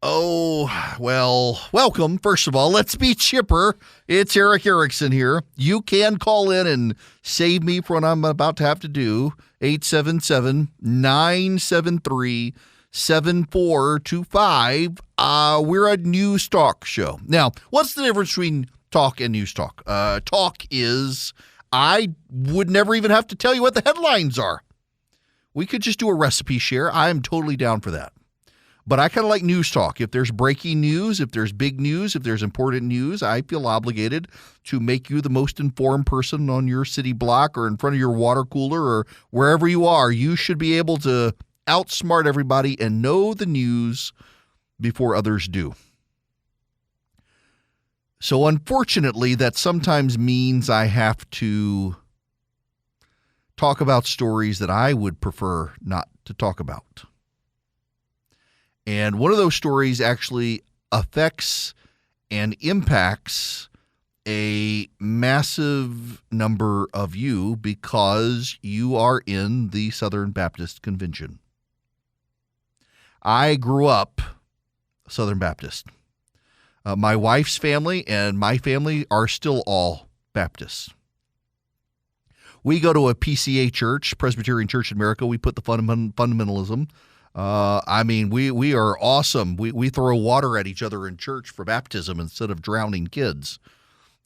Oh, well, welcome. First of all, let's be chipper. It's Eric Erickson here. You can call in and save me from what I'm about to have to do. 877-973-7425. We're a news talk show. Now, what's the difference between talk and news talk? Talk is I would never even have to tell you what the headlines are. We could just do a recipe share. I am totally down for that. But I kind of like news talk. If there's breaking news, if there's big news, if there's important news, I feel obligated to make you the most informed person on your city block or in front of your water cooler or wherever you are. You should be able to outsmart everybody and know the news before others do. So unfortunately, that sometimes means I have to talk about stories that I would prefer not to talk about. And one of those stories actually affects and impacts a massive number of you because you are in the Southern Baptist Convention. I grew up Southern Baptist. My wife's family and my family are still all Baptists. We go to a PCA church, Presbyterian Church in America. We put the fundamentalism. We are awesome. We throw water at each other in church for baptism instead of drowning kids.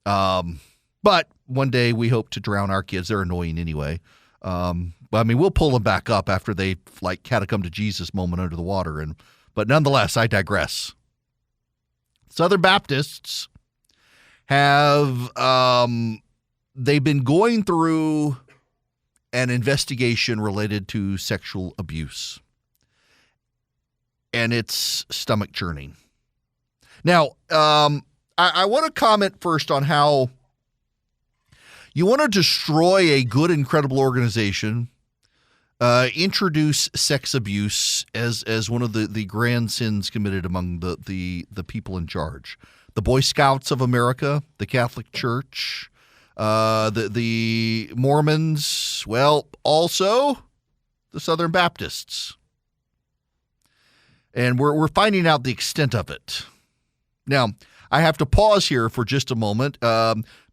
But one day we hope to drown our kids. They're annoying anyway. We'll pull them back up after they catacomb to Jesus moment under the water. But nonetheless, I digress. Southern Baptists have, they've been going through an investigation related to sexual abuse. And it's stomach churning. Now, I want to comment first on how you want to destroy a good, incredible organization, introduce sex abuse as one of the grand sins committed among the people in charge. The Boy Scouts of America, the Catholic Church, the Mormons, also the Southern Baptists. And we're finding out the extent of it. Now, I have to pause here for just a moment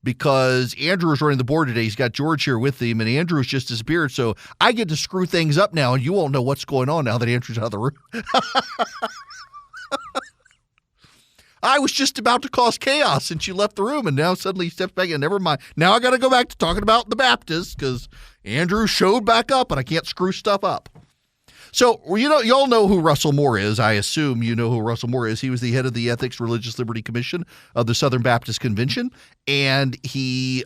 because Andrew is running the board today. He's got George here with him, and Andrew's just disappeared. So I get to screw things up now, and you won't know what's going on now that Andrew's out of the room. I was just about to cause chaos, and she left the room, and now suddenly he steps back in. Never mind. Now I got to go back to talking about the Baptists because Andrew showed back up, and I can't screw stuff up. So, y'all know who Russell Moore is. I assume you know who Russell Moore is. He was the head of the Ethics Religious Liberty Commission of the Southern Baptist Convention, and he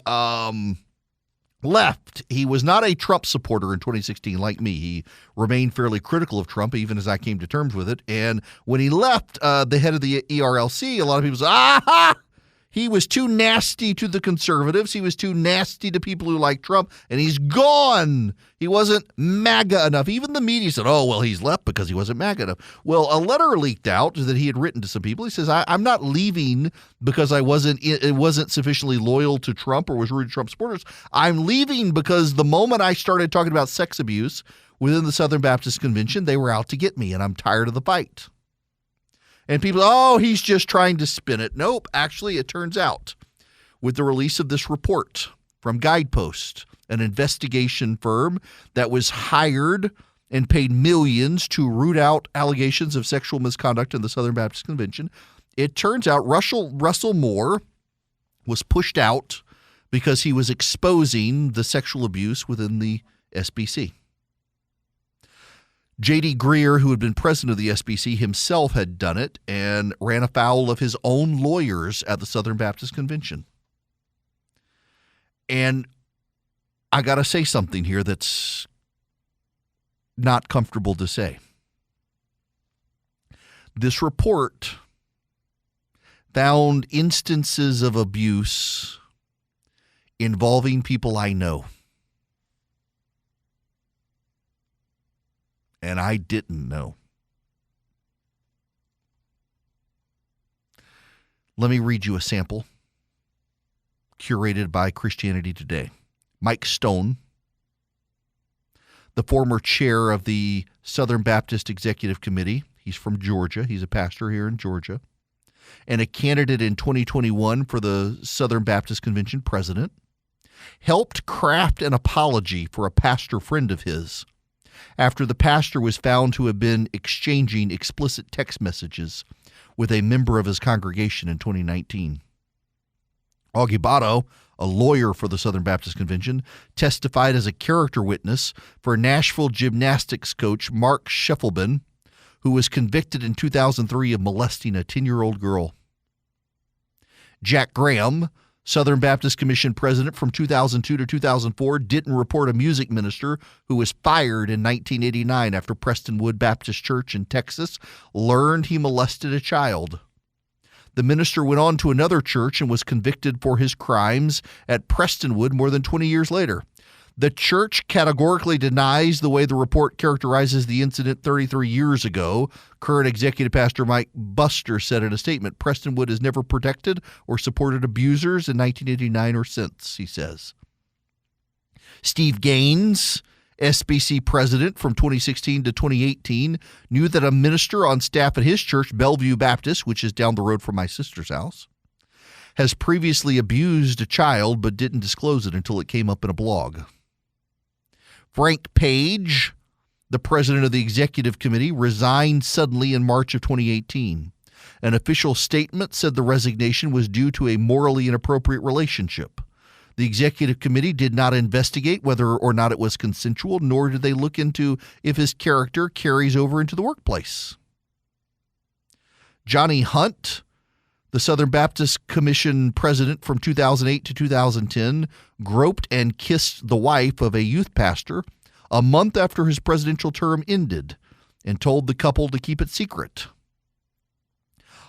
left. He was not a Trump supporter in 2016 like me. He remained fairly critical of Trump, even as I came to terms with it. And when he left the head of the ERLC, a lot of people said, he was too nasty to the conservatives. He was too nasty to people who like Trump, and he's gone. He wasn't MAGA enough. Even the media said, he's left because he wasn't MAGA enough. Well, a letter leaked out that he had written to some people. He says, I'm not leaving because it wasn't sufficiently loyal to Trump or was rooted to Trump supporters. I'm leaving because the moment I started talking about sex abuse within the Southern Baptist Convention, they were out to get me, and I'm tired of the fight. And people, he's just trying to spin it. Nope. Actually, it turns out with the release of this report from Guidepost, an investigation firm that was hired and paid millions to root out allegations of sexual misconduct in the Southern Baptist Convention, it turns out Russell Moore was pushed out because he was exposing the sexual abuse within the SBC. J.D. Greer, who had been president of the SBC himself, had done it and ran afoul of his own lawyers at the Southern Baptist Convention. And I got to say something here that's not comfortable to say. This report found instances of abuse involving people I know. And I didn't know. Let me read you a sample curated by Christianity Today. Mike Stone, the former chair of the Southern Baptist Executive Committee, He's from Georgia. He's a pastor here in Georgia, and a candidate in 2021 for the Southern Baptist Convention president, helped craft an apology for a pastor friend of his after the pastor was found to have been exchanging explicit text messages with a member of his congregation in 2019. Augie Botto, a lawyer for the Southern Baptist Convention, testified as a character witness for Nashville gymnastics coach Mark Scheffelben, who was convicted in 2003 of molesting a 10-year-old girl. Jack Graham, Southern Baptist Commission president from 2002 to 2004, didn't report a music minister who was fired in 1989 after Prestonwood Baptist Church in Texas learned he molested a child. The minister went on to another church and was convicted for his crimes at Prestonwood more than 20 years later. The church categorically denies the way the report characterizes the incident 33 years ago. Current executive pastor Mike Buster said in a statement, Prestonwood has never protected or supported abusers in 1989 or since, he says. Steve Gaines, SBC president from 2016 to 2018, knew that a minister on staff at his church, Bellevue Baptist, which is down the road from my sister's house, has previously abused a child but didn't disclose it until it came up in a blog. Frank Page, the president of the executive committee, resigned suddenly in March of 2018. An official statement said the resignation was due to a morally inappropriate relationship. The executive committee did not investigate whether or not it was consensual, nor did they look into if his character carries over into the workplace. Johnny Hunt, the Southern Baptist Commission president from 2008 to 2010, groped and kissed the wife of a youth pastor a month after his presidential term ended and told the couple to keep it secret.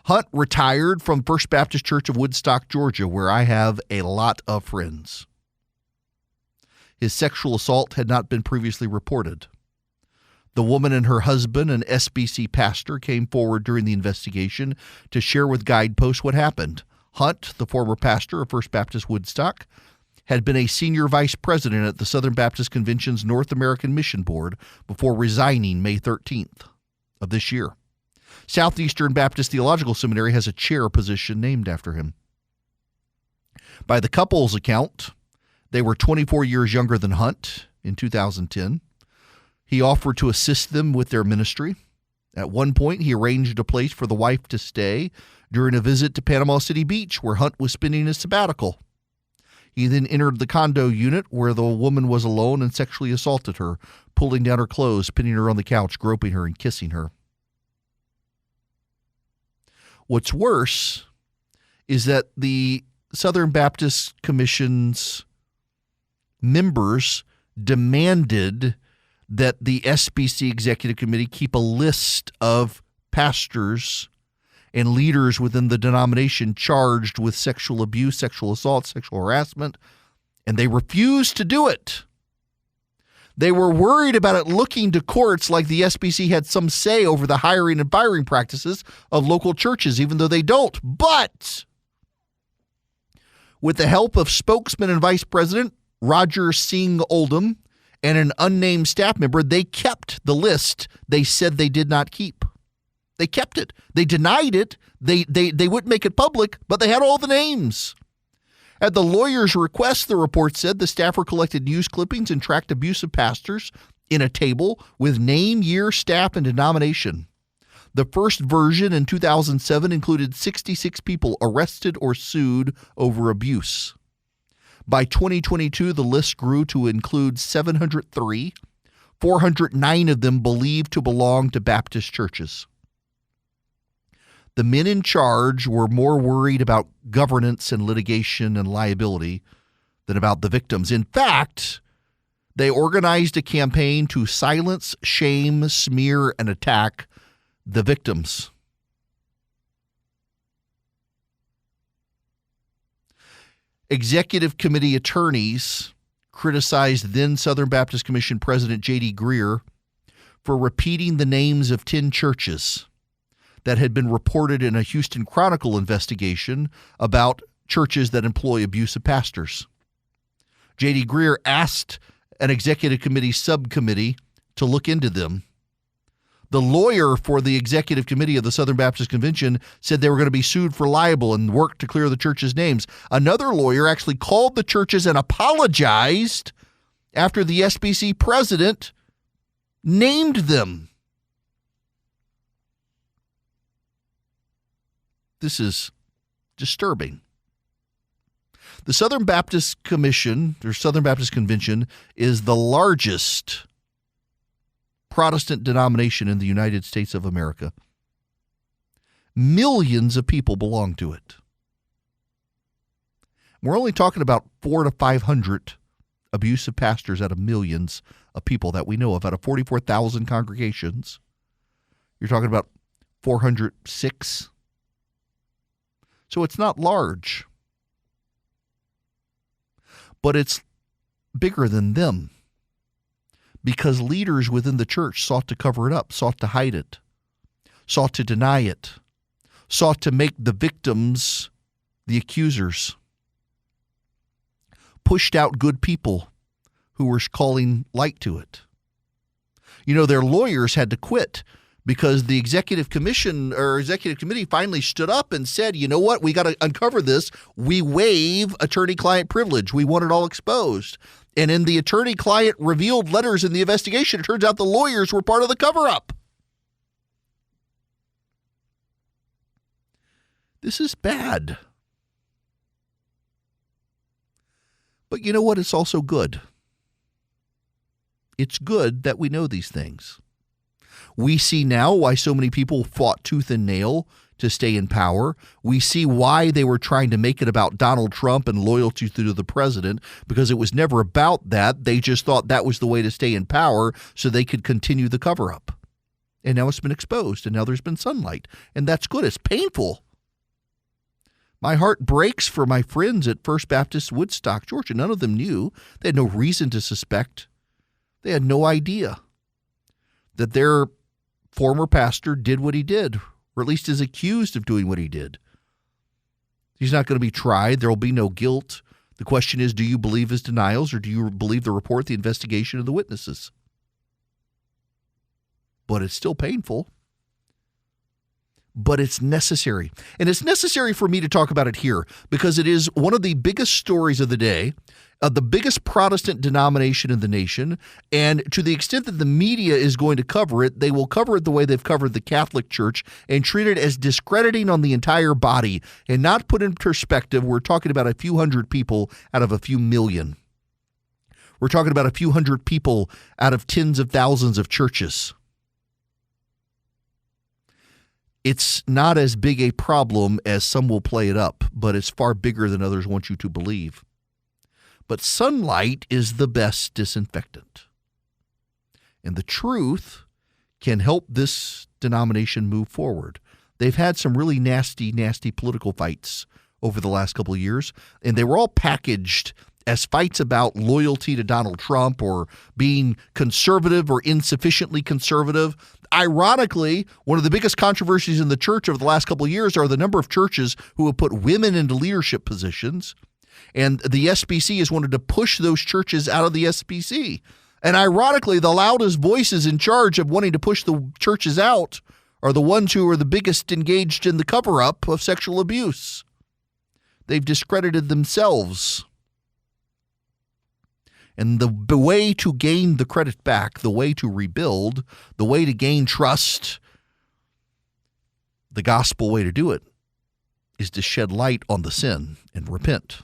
Hunt retired from First Baptist Church of Woodstock, Georgia, where I have a lot of friends. His sexual assault had not been previously reported. The woman and her husband, an SBC pastor, came forward during the investigation to share with Guidepost what happened. Hunt, the former pastor of First Baptist Woodstock, had been a senior vice president at the Southern Baptist Convention's North American Mission Board before resigning May 13th of this year. Southeastern Baptist Theological Seminary has a chair position named after him. By the couple's account, they were 24 years younger than Hunt in 2010. He offered to assist them with their ministry. At one point, he arranged a place for the wife to stay during a visit to Panama City Beach, where Hunt was spending his sabbatical. He then entered the condo unit where the woman was alone and sexually assaulted her, pulling down her clothes, pinning her on the couch, groping her, and kissing her. What's worse is that the Southern Baptist Commission's members demanded that the SBC Executive Committee keep a list of pastors and leaders within the denomination charged with sexual abuse, sexual assault, sexual harassment, and they refused to do it. They were worried about it looking to courts like the SBC had some say over the hiring and firing practices of local churches, even though they don't. But with the help of spokesman and vice president Roger Singh Oldham and an unnamed staff member, they kept the list they said they did not keep. They kept it. They denied it. They wouldn't make it public, but they had all the names. At the lawyer's request, the report said the staffer collected news clippings and tracked abusive pastors in a table with name, year, staff, and denomination. The first version in 2007 included 66 people arrested or sued over abuse. By 2022, the list grew to include 703, 409 of them believed to belong to Baptist churches. The men in charge were more worried about governance and litigation and liability than about the victims. In fact, they organized a campaign to silence, shame, smear, and attack the victims. Executive committee attorneys criticized then Southern Baptist Commission President J.D. Greer for repeating the names of 10 churches that had been reported in a Houston Chronicle investigation about churches that employ abusive pastors. J.D. Greer asked an executive committee subcommittee to look into them. The lawyer for the executive committee of the Southern Baptist Convention said they were going to be sued for libel and worked to clear the church's names. Another lawyer actually called the churches and apologized after the SBC president named them. This is disturbing. The Southern Baptist Commission, or Southern Baptist Convention, is the largest Protestant denomination in the United States of America. Millions of people belong to it. We're only talking about 400 to 500 abusive pastors out of millions of people that we know of. Out of 44,000 congregations, you're talking about 406. So it's not large, but it's bigger than them because leaders within the church sought to cover it up, sought to hide it, sought to deny it, sought to make the victims the accusers, pushed out good people who were calling light to it. You know, their lawyers had to quit because the executive committee finally stood up and said, you know what, we got to uncover this. We waive attorney-client privilege. We want it all exposed. And in the attorney-client revealed letters in the investigation, it turns out the lawyers were part of the cover-up. This is bad. But you know what? It's also good. It's good that we know these things. We see now why so many people fought tooth and nail to stay in power. We see why they were trying to make it about Donald Trump and loyalty to the president, because it was never about that. They just thought that was the way to stay in power so they could continue the cover-up. And now it's been exposed, and now there's been sunlight. And that's good. It's painful. My heart breaks for my friends at First Baptist Woodstock, Georgia. None of them knew. They had no reason to suspect. They had no idea that their former pastor did what he did, or at least is accused of doing what he did. He's not going to be tried. There will be no guilt. The question is, do you believe his denials, or do you believe the report, the investigation, of the witnesses? But it's still painful. But it's necessary. And it's necessary for me to talk about it here because it is one of the biggest stories of the day, the biggest Protestant denomination in the nation. And to the extent that the media is going to cover it, they will cover it the way they've covered the Catholic Church and treat it as discrediting on the entire body and not put in perspective. We're talking about a few hundred people out of a few million. We're talking about a few hundred people out of tens of thousands of churches. It's not as big a problem as some will play it up, but it's far bigger than others want you to believe. But sunlight is the best disinfectant. And the truth can help this denomination move forward. They've had some really nasty, nasty political fights over the last couple of years, and they were all packaged as fights about loyalty to Donald Trump or being conservative or insufficiently conservative. Ironically, one of the biggest controversies in the church over the last couple of years are the number of churches who have put women into leadership positions. And the SBC has wanted to push those churches out of the SBC. And ironically, the loudest voices in charge of wanting to push the churches out are the ones who are the biggest engaged in the cover-up of sexual abuse. They've discredited themselves. And the way to gain the credit back, the way to rebuild, the way to gain trust, the gospel way to do it is to shed light on the sin and repent.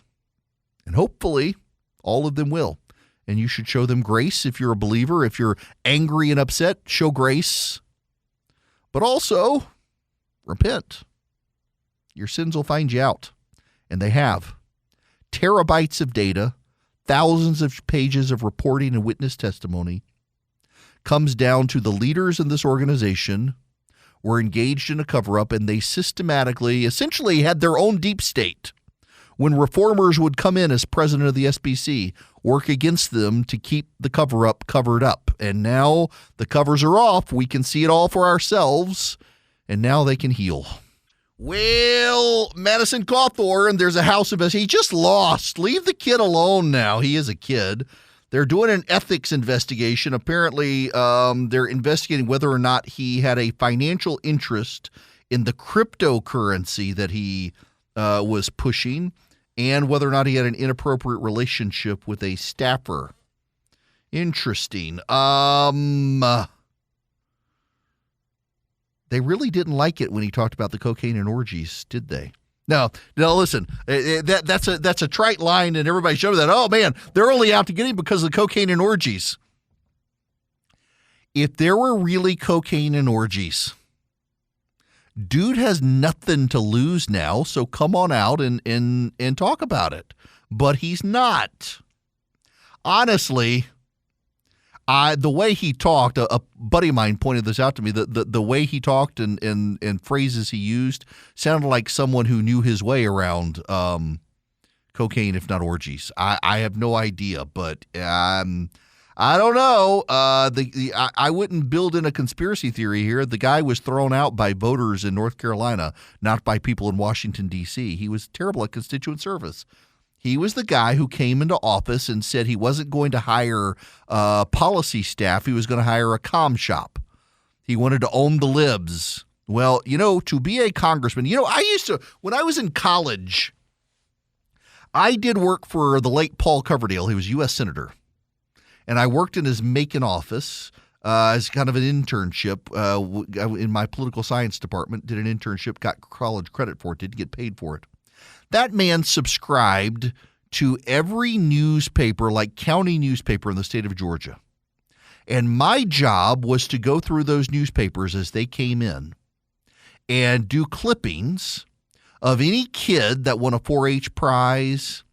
And hopefully all of them will. And you should show them grace if you're a believer. If you're angry and upset, show grace. But also repent. Your sins will find you out. And they have. Terabytes of data, thousands of pages of reporting and witness testimony, comes down to the leaders in this organization were engaged in a cover-up, and they systematically, essentially had their own deep state. When reformers would come in as president of the SBC, work against them to keep the cover-up covered up. And now the covers are off. We can see it all for ourselves, and now they can heal. Well, Madison Cawthorn, there's a House investigation. He just lost. Leave the kid alone now. He is a kid. They're doing an ethics investigation. Apparently, they're investigating whether or not he had a financial interest in the cryptocurrency that he was pushing, and whether or not he had an inappropriate relationship with a staffer. Interesting. They really didn't like it when he talked about the cocaine and orgies, did they? No, listen, that's a trite line, and everybody showed that, oh, man, they're only out to get him because of the cocaine and orgies. If there were really cocaine and orgies, dude has nothing to lose now, so come on out and talk about it. But he's not. Honestly, the way he talked, a buddy of mine pointed this out to me, the way he talked and phrases he used sounded like someone who knew his way around cocaine, if not orgies. I have no idea, but I don't know. I wouldn't build in a conspiracy theory here. The guy was thrown out by voters in North Carolina, not by people in Washington, D.C. He was terrible at constituent service. He was the guy who came into office and said he wasn't going to hire policy staff. He was going to hire a comm shop. He wanted to own the libs. Well, to be a congressman, when I was in college, I did work for the late Paul Coverdale. He was U.S. Senator. And I worked in his Macon office as kind of an internship in my political science department, did an internship, got college credit for it, didn't get paid for it. That man subscribed to every newspaper, like county newspaper in the state of Georgia. And my job was to go through those newspapers as they came in and do clippings of any kid that won a 4-H prize,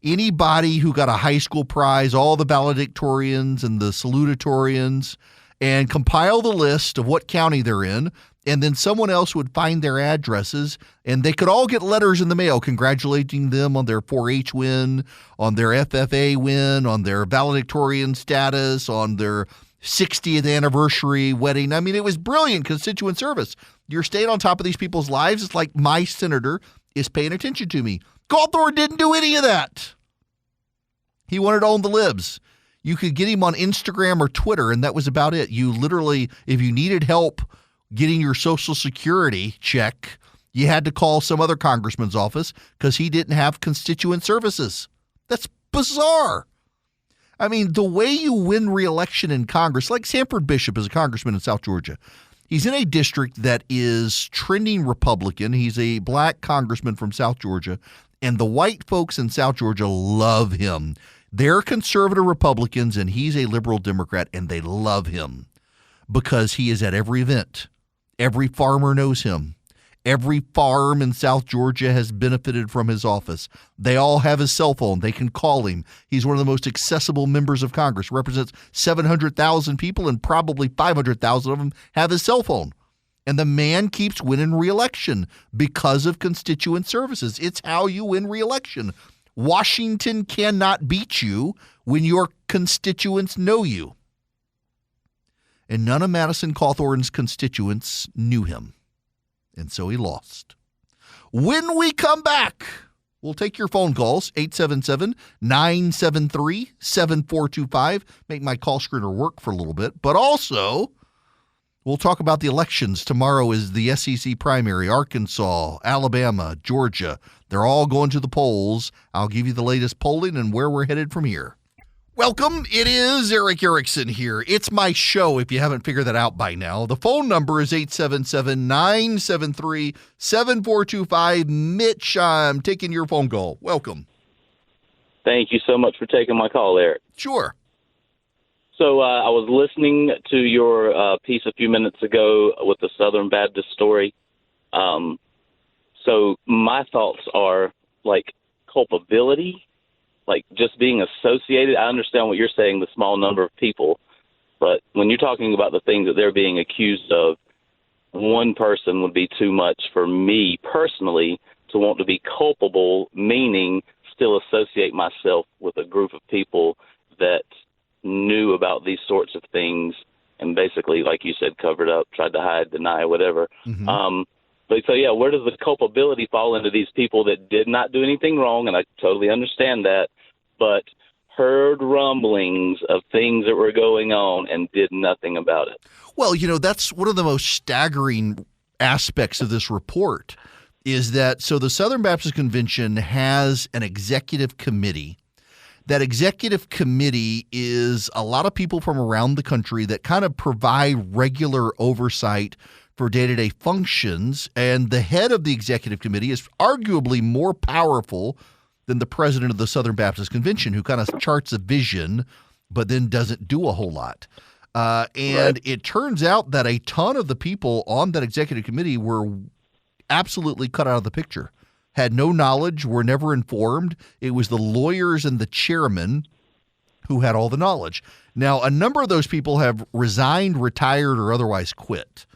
anybody who got a high school prize, all the valedictorians and the salutatorians, and compile the list of what county they're in. And then someone else would find their addresses, and they could all get letters in the mail congratulating them on their 4-H win, on their FFA win, on their valedictorian status, on their 60th anniversary wedding. I mean, it was brilliant constituent service. You're staying on top of these people's lives. It's like my senator is paying attention to me. Cawthorn didn't do any of that. He wanted to own the libs. You could get him on Instagram or Twitter, and that was about it. You literally, if you needed help getting your Social Security check, you had to call some other congressman's office because he didn't have constituent services. That's bizarre. I mean, the way you win re-election in Congress, like Sanford Bishop is a congressman in South Georgia. He's in a district that is trending Republican. He's a black congressman from South Georgia, and the white folks in South Georgia love him. They're conservative Republicans, and he's a liberal Democrat, and they love him because he is at every event. Every farmer knows him. Every farm in South Georgia has benefited from his office. They all have his cell phone. They can call him. He's one of the most accessible members of Congress. Represents 700,000 people, and probably 500,000 of them have his cell phone. And the man keeps winning re-election because of constituent services. It's how you win re-election. Washington cannot beat you when your constituents know you. And none of Madison Cawthorn's constituents knew him. And so he lost. When we come back, we'll take your phone calls, 877-973-7425. Make my call screener work for a little bit. But also, we'll talk about the elections. Tomorrow is the SEC primary, Arkansas, Alabama, Georgia. They're all going to the polls. I'll give you the latest polling and where we're headed from here. Welcome. It is Eric Erickson here. It's my show, if you haven't figured that out by now. The phone number is 877-973-7425. Mitch, I'm taking your phone call. Welcome. Thank you so much for taking my call, Eric. Sure. So I was listening to your piece a few minutes ago with the Southern Baptist story. So my thoughts are like culpability. Like just being associated. I understand what you're saying, the small number of people, but when you're talking about the things that they're being accused of, one person would be too much for me personally to want to be culpable, meaning still associate myself with a group of people that knew about these sorts of things and basically, like you said, covered up, tried to hide, deny, whatever. Mm-hmm. But so, yeah, where does the culpability fall into these people that did not do anything wrong? And I totally understand that. But heard rumblings of things that were going on and did nothing about it. Well, that's one of the most staggering aspects of this report is that so the Southern Baptist Convention has an executive committee. That executive committee is a lot of people from around the country that kind of provide regular oversight for day-to-day functions, and the head of the executive committee is arguably more powerful than the president of the Southern Baptist Convention, who kind of charts a vision but then doesn't do a whole lot. And it turns out that a ton of the people on that executive committee were absolutely cut out of the picture, had no knowledge, were never informed. It was the lawyers and the chairman who had all the knowledge. Now, a number of those people have resigned, retired, or otherwise quit.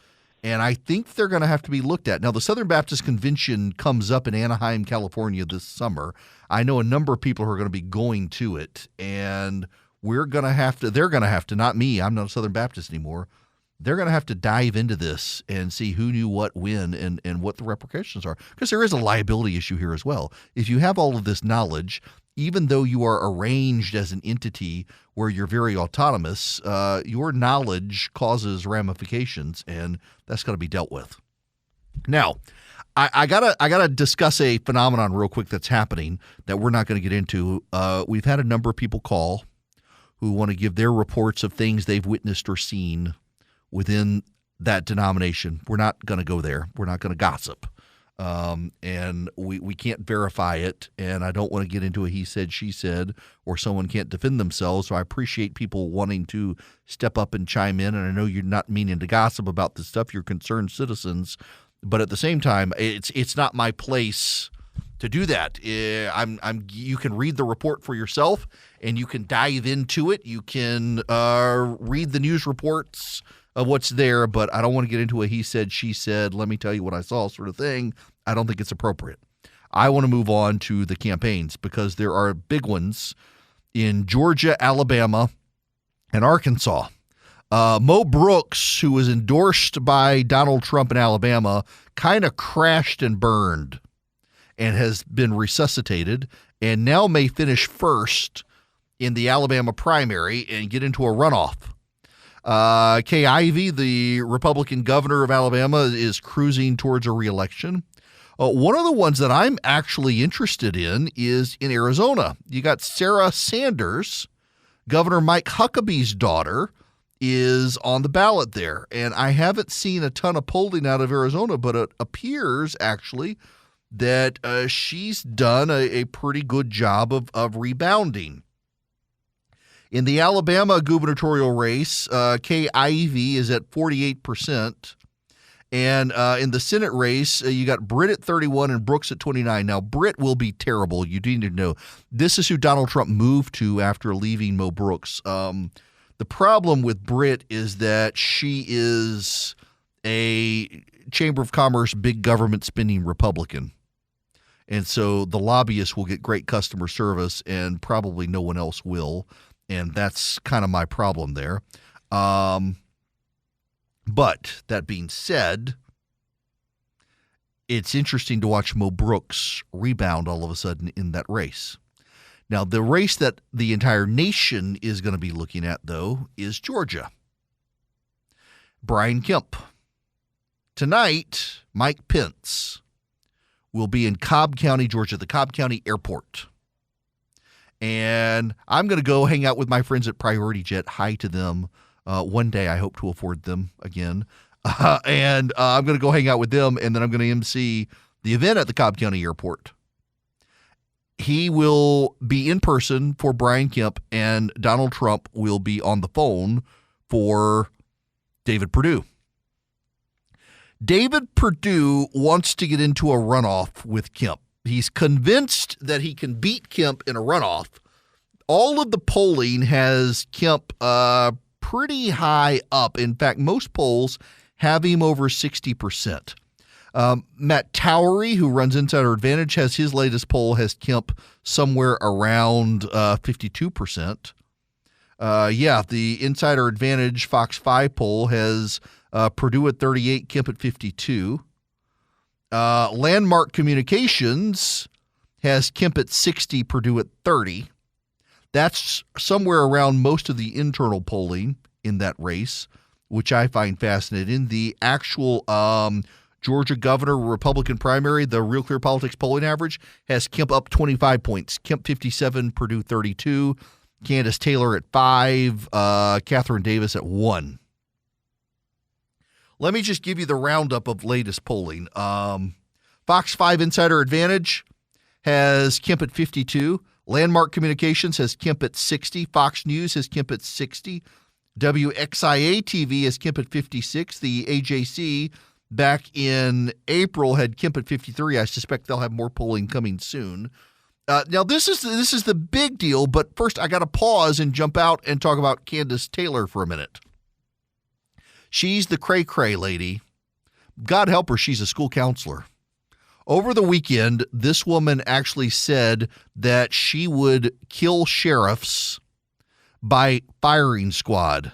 And I think they're going to have to be looked at. Now, the Southern Baptist Convention comes up in Anaheim, California this summer. I know a number of people who are going to be going to it, and they're going to have to, not me, I'm not a Southern Baptist anymore. They're going to have to dive into this and see who knew what when and what the repercussions are. Because there is a liability issue here as well. If you have all of this knowledge, even though you are arranged as an entity where you're very autonomous, your knowledge causes ramifications, and that's got to be dealt with. Now, I gotta discuss a phenomenon real quick that's happening that we're not going to get into. We've had a number of people call who want to give their reports of things they've witnessed or seen within that denomination. We're not going to go there. We're not going to gossip. And we can't verify it, and I don't want to get into a he said, she said, or someone can't defend themselves, so I appreciate people wanting to step up and chime in, and I know you're not meaning to gossip about this stuff, you're concerned citizens, but at the same time, it's not my place to do that. You can read the report for yourself, and you can dive into it, you can read the news reports of what's there, but I don't want to get into a he said, she said, let me tell you what I saw sort of thing. I don't think it's appropriate. I want to move on to the campaigns because there are big ones in Georgia, Alabama, and Arkansas. Mo Brooks, who was endorsed by Donald Trump in Alabama, kind of crashed and burned and has been resuscitated and now may finish first in the Alabama primary and get into a runoff. Kay Ivey, the Republican governor of Alabama, is cruising towards a reelection. One of the ones that I'm actually interested in is in Arizona. You got Sarah Sanders, Governor Mike Huckabee's daughter, is on the ballot there. And I haven't seen a ton of polling out of Arizona, but it appears actually that she's done a pretty good job of rebounding. In the Alabama gubernatorial race, Kay Ivey is at 48%. And in the Senate race, you got Britt at 31 and Brooks at 29. Now, Britt will be terrible. You need to know. This is who Donald Trump moved to after leaving Mo Brooks. The problem with Britt is that she is a Chamber of Commerce, big government spending Republican. And so the lobbyists will get great customer service and probably no one else will. And that's kind of my problem there. But that being said, it's interesting to watch Mo Brooks rebound all of a sudden in that race. Now, the race that the entire nation is going to be looking at, though, is Georgia. Brian Kemp. Tonight, Mike Pence will be in Cobb County, Georgia, the Cobb County Airport. And I'm going to go hang out with my friends at Priority Jet. Hi to them. One day I hope to afford them again. And I'm going to go hang out with them, and then I'm going to MC the event at the Cobb County Airport. He will be in person for Brian Kemp, and Donald Trump will be on the phone for David Perdue. David Perdue wants to get into a runoff with Kemp. He's convinced that he can beat Kemp in a runoff. All of the polling has Kemp pretty high up. In fact, most polls have him over 60%. Matt Towery, who runs Insider Advantage, has his latest poll has Kemp somewhere around 52%. The Insider Advantage Fox 5 poll has Perdue at 38, Kemp at 52. Landmark Communications has Kemp at 60, Perdue at 30. That's somewhere around most of the internal polling in that race, which I find fascinating. The actual Georgia governor Republican primary, the Real Clear Politics polling average, has Kemp up 25 points. Kemp 57, Perdue 32, Candace Taylor at 5, Catherine Davis at 1. Let me just give you the roundup of latest polling. Fox 5 Insider Advantage has Kemp at 52. Landmark Communications has Kemp at 60. Fox News has Kemp at 60. WXIA TV has Kemp at 56. The AJC back in April had Kemp at 53. I suspect they'll have more polling coming soon. Now, this is the big deal, but first I got to pause and jump out and talk about Candace Taylor for a minute. She's the cray-cray lady. God help her, she's a school counselor. Over the weekend, this woman actually said that she would kill sheriffs by firing squad.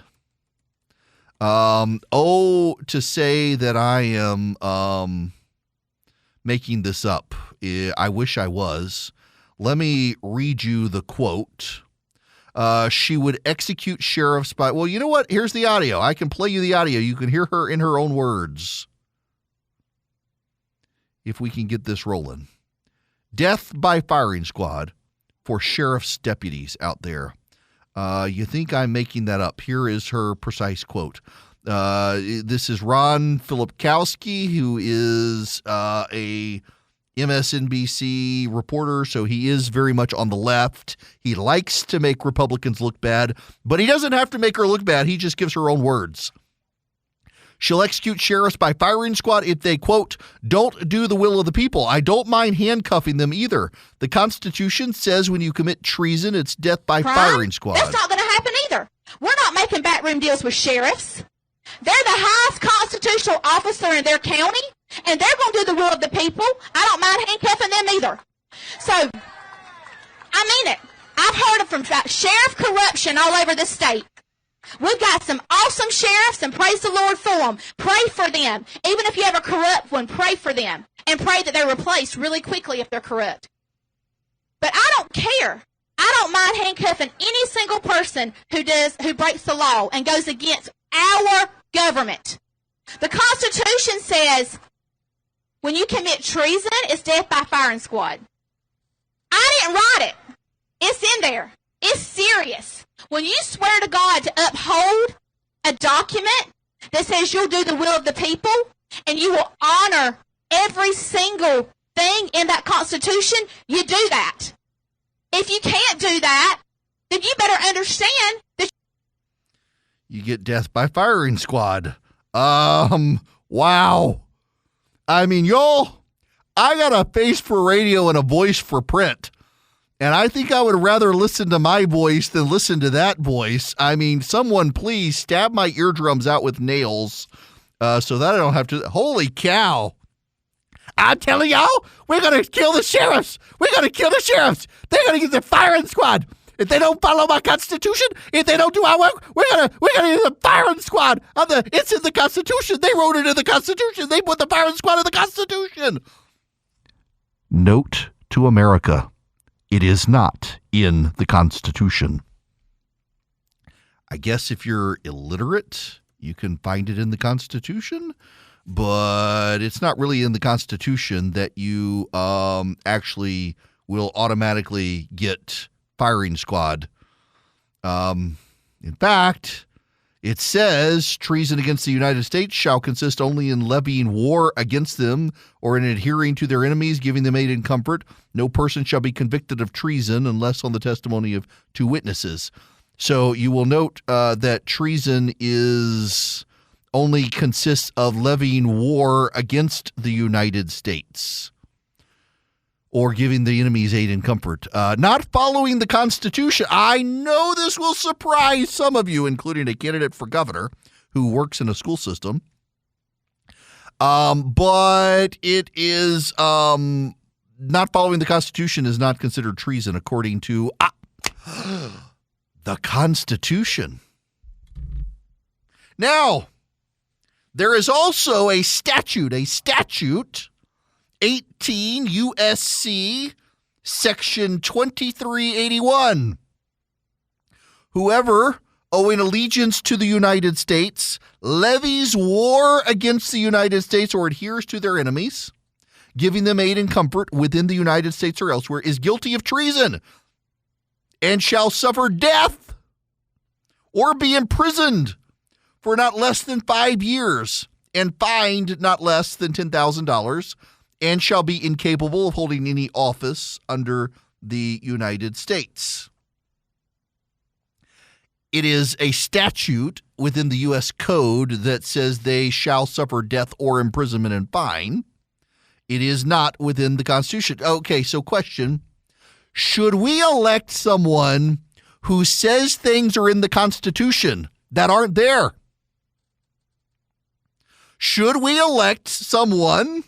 To say that I am making this up. I wish I was. Let me read you the quote. She would execute sheriffs by... Well, you know what? Here's the audio. I can play you the audio. You can hear her in her own words. If we can get this rolling. Death by firing squad for sheriff's deputies out there. You think I'm making that up. Here is her precise quote. This is Ron Filipkowski, who is a MSNBC reporter, so he is very much on the left. He likes to make Republicans look bad, but he doesn't have to make her look bad. He just gives her own words. She'll execute sheriffs by firing squad if they, quote, don't do the will of the people. I don't mind handcuffing them either. The Constitution says when you commit treason, it's death by firing squad. That's not going to happen either. We're not making backroom deals with sheriffs. They're the highest constitutional officer in their county, and they're going to do the will of the people. I don't mind handcuffing them either. So, I mean it. I've heard of from sheriff corruption all over the state. We've got some awesome sheriffs, and praise the Lord for them. Pray for them. Even if you have a corrupt one, pray for them. And pray that they're replaced really quickly if they're corrupt. But I don't care. I don't mind handcuffing any single person who breaks the law and goes against our government. The Constitution says when you commit treason, it's death by firing squad. I didn't write it. It's in there. It's serious. When you swear to God to uphold a document that says you'll do the will of the people and you will honor every single thing in that Constitution, you do that. If you can't do that, then you better understand that you get death by firing squad. Wow. I mean, y'all, I got a face for radio and a voice for print. And I think I would rather listen to my voice than listen to that voice. I mean, someone please stab my eardrums out with nails so that I don't have to. Holy cow. I'm telling y'all, we're going to kill the sheriffs. We're going to kill the sheriffs. They're going to get the firing squad. If they don't follow my Constitution, if they don't do our work, we're gonna use the firing squad. It's in the Constitution. They wrote it in the Constitution. They put the firing squad in the Constitution. Note to America. It is not in the Constitution. I guess if you're illiterate, you can find it in the Constitution, but it's not really in the Constitution that you actually will automatically get firing squad. In fact, it says treason against the United States shall consist only in levying war against them or in adhering to their enemies, giving them aid and comfort. No person shall be convicted of treason unless on the testimony of 2 witnesses. So you will note that treason only consists of levying war against the United States or giving the enemies aid and comfort. Not following the Constitution. I know this will surprise some of you, including a candidate for governor who works in a school system. But it is not following the Constitution is not considered treason according to the Constitution. Now, there is also a statute 18 USC Section 2381. Whoever, owing allegiance to the United States, levies war against the United States or adheres to their enemies, giving them aid and comfort within the United States or elsewhere, is guilty of treason and shall suffer death or be imprisoned for not less than 5 years and fined not less than $10,000 and shall be incapable of holding any office under the United States. It is a statute within the U.S. Code that says they shall suffer death or imprisonment and fine. It is not within the Constitution. Okay, so question. Should we elect someone who says things are in the Constitution that aren't there? Should we elect someone?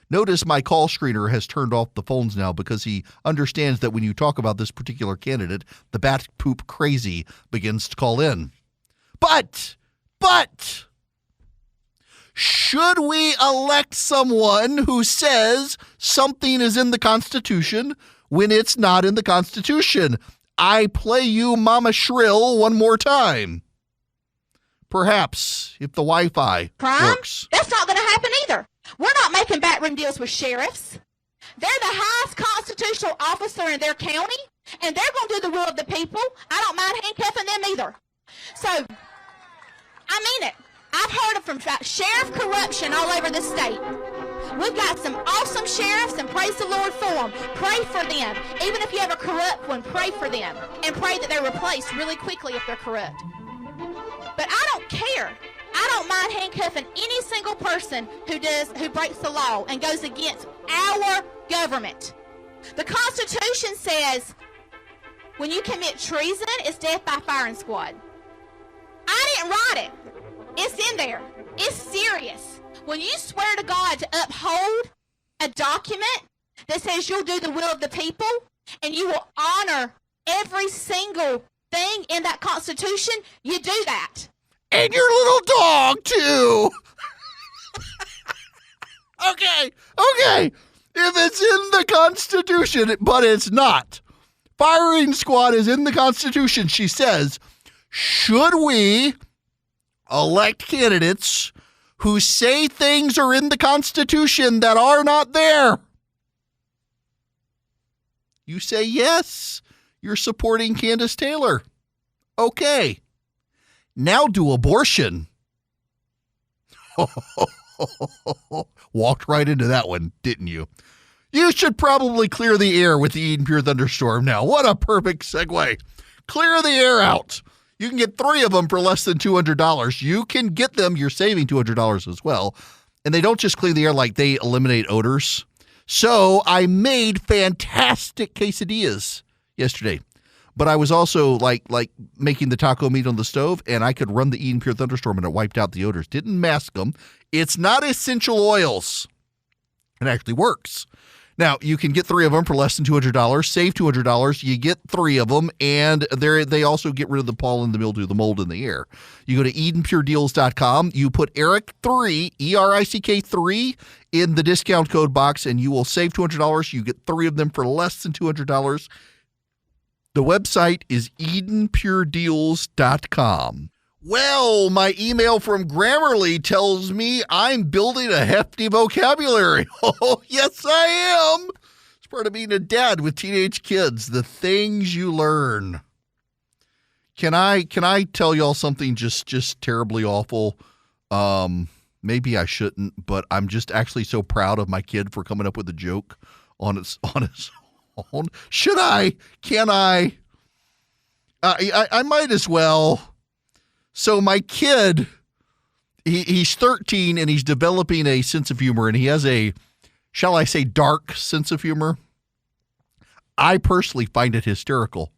Notice my call screener has turned off the phones now because he understands that when you talk about this particular candidate, the bat poop crazy begins to call in. But, should we elect someone who says something is in the Constitution when it's not in the Constitution? I play you Mama Shrill one more time. Perhaps, if the Wi-Fi works. That's not going to happen either. We're not making backroom deals with sheriffs. They're the highest constitutional officer in their county, and they're going to do the will of the people. I don't mind handcuffing them either. So, I mean it. I've heard from sheriff corruption all over the state. We've got some awesome sheriffs, and praise the Lord for them. Pray for them. Even if you have a corrupt one, pray for them. And pray that they're replaced really quickly if they're corrupt. But I don't care. I don't mind handcuffing any single person who breaks the law and goes against our government. The Constitution says when you commit treason, it's death by firing squad. I didn't write it. It's in there. It's serious. When you swear to God to uphold a document that says you'll do the will of the people and you will honor every single thing in that Constitution, you do that. And your little dog, too. Okay. If it's in the Constitution, but it's not. Firing squad is in the Constitution, she says. Should we elect candidates who say things are in the Constitution that are not there? You say yes. You're supporting Candace Taylor. Okay. Now do abortion. Walked right into that one, didn't you? You should probably clear the air with the Eden Pure Thunderstorm now. What a perfect segue. Clear the air out. You can get 3 of them for less than $200. You can get them. You're saving $200 as well. And they don't just clean the air, like they eliminate odors. So I made fantastic quesadillas yesterday. But I was also like making the taco meat on the stove, and I could run the Eden Pure Thunderstorm, and it wiped out the odors. Didn't mask them. It's not essential oils. It actually works. Now, you can get 3 of them for less than $200. Save $200. You get 3 of them, and they also get rid of the pollen, the mildew, the mold in the air. You go to EdenPureDeals.com. You put Eric3, ERICK 3, in the discount code box, and you will save $200. You get 3 of them for less than $200. The website is EdenPureDeals.com. Well, my email from Grammarly tells me I'm building a hefty vocabulary. Oh, yes, I am. It's part of being a dad with teenage kids, the things you learn. Can I tell y'all something just terribly awful? Maybe I shouldn't, but I'm just actually so proud of my kid for coming up with a joke on his own. Should I? Can I? I might as well. So my kid, he's 13 and he's developing a sense of humor, and he has a, shall I say, dark sense of humor. I personally find it hysterical.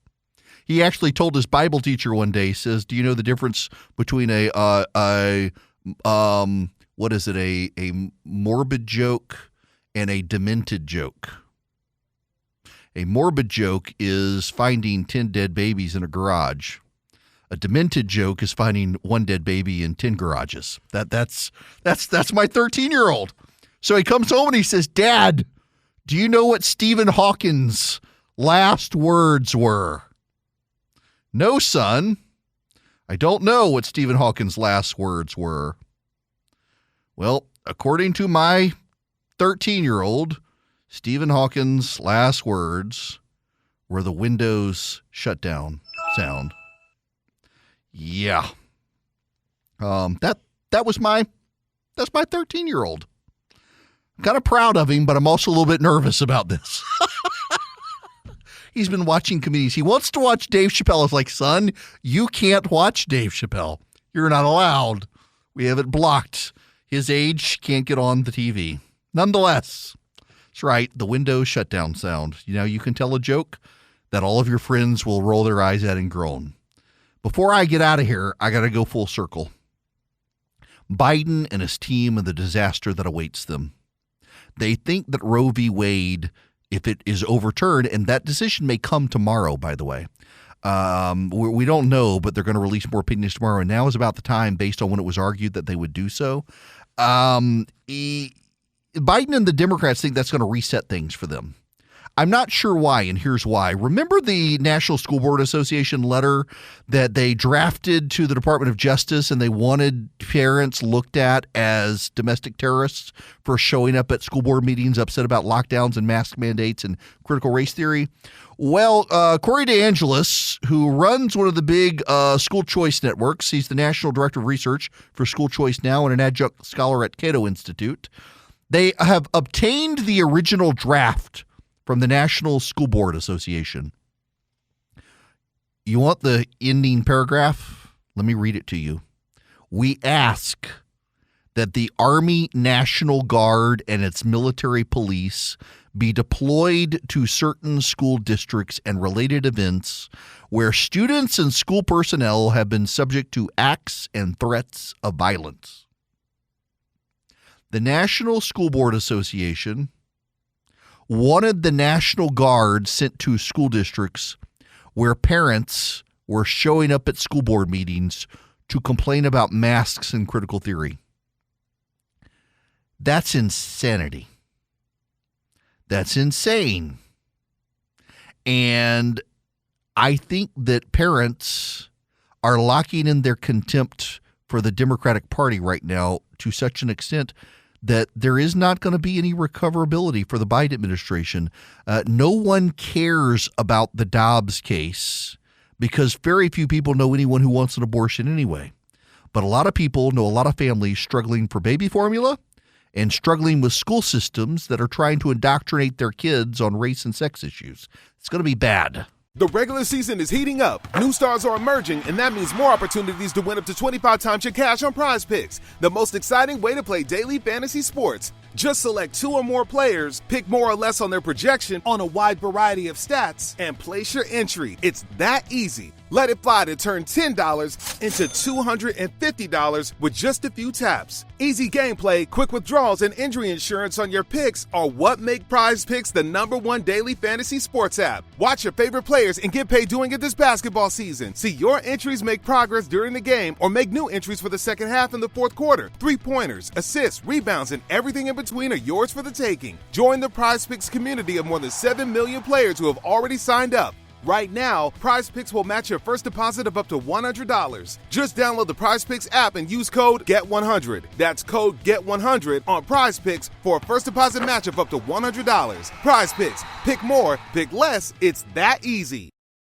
He actually told his Bible teacher one day, he says, do you know the difference between a morbid joke and a demented joke? A morbid joke is finding 10 dead babies in a garage. A demented joke is finding 1 dead baby in 10 garages. That's my 13-year-old. So he comes home and he says, Dad, do you know what Stephen Hawking's last words were? No, son. I don't know what Stephen Hawking's last words were. Well, according to my 13-year-old, Stephen Hawking's last words were the Windows shutdown sound. Yeah. That's my 13-year-old. I'm kind of proud of him, but I'm also a little bit nervous about this. He's been watching comedians. He wants to watch Dave Chappelle. It's like, son, you can't watch Dave Chappelle. You're not allowed. We have it blocked. His age can't get on the TV. Nonetheless, that's right, the Windows shutdown sound. You can tell a joke that all of your friends will roll their eyes at and groan. Before I get out of here, I got to go full circle. Biden and his team and the disaster that awaits them. They think that Roe v. Wade, if it is overturned, and that decision may come tomorrow, by the way. We don't know, but they're going to release more opinions tomorrow. And now is about the time, based on when it was argued, that they would do so. Biden and the Democrats think that's going to reset things for them. I'm not sure why, and here's why. Remember the National School Board Association letter that they drafted to the Department of Justice, and they wanted parents looked at as domestic terrorists for showing up at school board meetings upset about lockdowns and mask mandates and critical race theory? Well, Corey DeAngelis, who runs one of the big school choice networks, he's the National Director of Research for School Choice Now and an adjunct scholar at Cato Institute. They have obtained the original draft from the National School Board Association. You want the ending paragraph? Let me read it to you. We ask that the Army National Guard and its military police be deployed to certain school districts and related events where students and school personnel have been subject to acts and threats of violence. The National School Board Association wanted the National Guard sent to school districts where parents were showing up at school board meetings to complain about masks and critical theory. That's insanity. That's insane. And I think that parents are locking in their contempt for the Democratic Party right now to such an extent that there is not going to be any recoverability for the Biden administration. No one cares about the Dobbs case because very few people know anyone who wants an abortion anyway. But a lot of people know a lot of families struggling for baby formula and struggling with school systems that are trying to indoctrinate their kids on race and sex issues. It's going to be bad. The regular season is heating up. New stars are emerging, and that means more opportunities to win up to 25 times your cash on Prize Picks, the most exciting way to play daily fantasy sports. Just select 2 or more players, pick more or less on their projection on a wide variety of stats, and place your entry. It's that easy. Let it fly to turn $10 into $250 with just a few taps. Easy gameplay, quick withdrawals, and injury insurance on your picks are what make Prize Picks the #1 daily fantasy sports app. Watch your favorite players and get paid doing it this basketball season. See your entries make progress during the game or make new entries for the second half and the fourth quarter. 3-pointers, assists, rebounds, and everything in between are yours for the taking. Join the Prize Picks community of more than 7 million players who have already signed up. Right now, Prize Picks will match your first deposit of up to $100. Just download the Prize Picks app and use code GET100. That's code GET100 on Prize Picks for a first deposit match of up to $100. Prize Picks. Pick more, pick less. It's that easy.